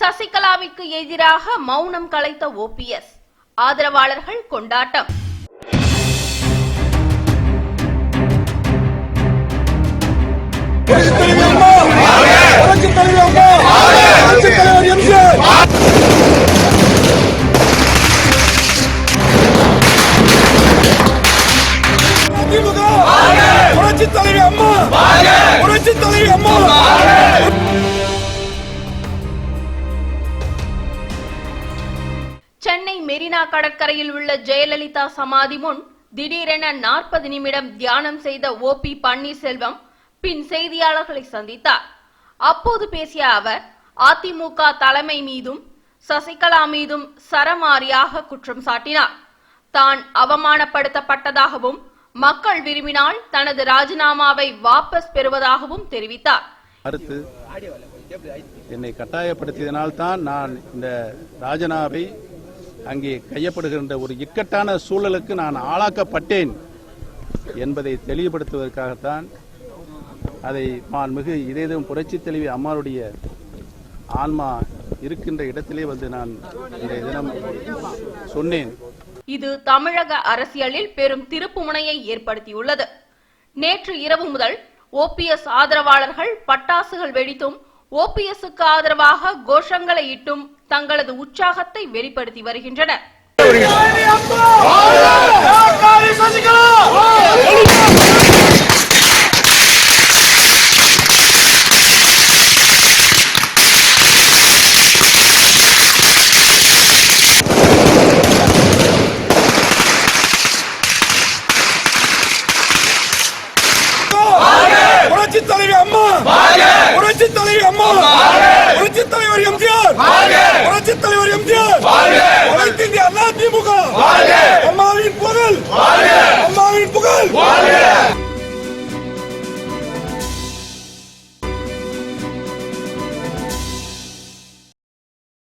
சசிகலாவிற்கு எதிராக மௌனம் கலைத்த OPS, ஆதரவாளர்கள் கொண்டாட்டம். சென்னை மெரினா கடற்கரையில் உள்ள ஜெயலலிதா சமாதி முன் திடீரென 40 நிமிடம் தியானம் செய்த OP பன்னீர்செல்வம் பின் செய்தியாளர்களை சந்தித்தார். அப்போது பேசிய அவர், அதிமுக தலைமை மீதும் சசிகலா மீதும் சரமாரியாக குற்றம் சாட்டினார். தான் அவமானப்படுத்தப்பட்டதாகவும் மக்கள் விரும்பினால் தனது ராஜினாமாவை வாபஸ் பெறுவதாகவும் தெரிவித்தார். அடுத்து என்னை கட்டாயப்படுத்தியதனால் தான் நான் இந்த ராஜினாமாவை அங்கே கையப்படுகின்ற ஒரு இக்கட்டான சூழலுக்கு நான் ஆளாக்கப்பட்டேன் என்பதை தெளிவுபடுத்துவதற்காகத்தான் அதை மாண்புமிகு இதயம் புரட்சி தலைவி அம்மாவுடைய ஆன்மா இருக்கின்ற இடத்திலே வந்து நான் இந்த தினம் சொன்னேன். இது தமிழக அரசியலில் பெரும் திருப்புமுனையை ஏற்படுத்தியுள்ளது. நேற்று இரவு முதல் OPS ஆதரவாளர்கள் பட்டாசுகள் வெடித்தும் OPSக்கு ஆதரவாக கோஷங்களை இட்டும் தங்களது உற்சாகத்தை வெளிப்படுத்தி வருகின்றனர். புரட்சி தலைவி அம்மா, புரட்சி தலைவி அம்மா, புரட்சி தலைவர் எம்ஜிஆர்.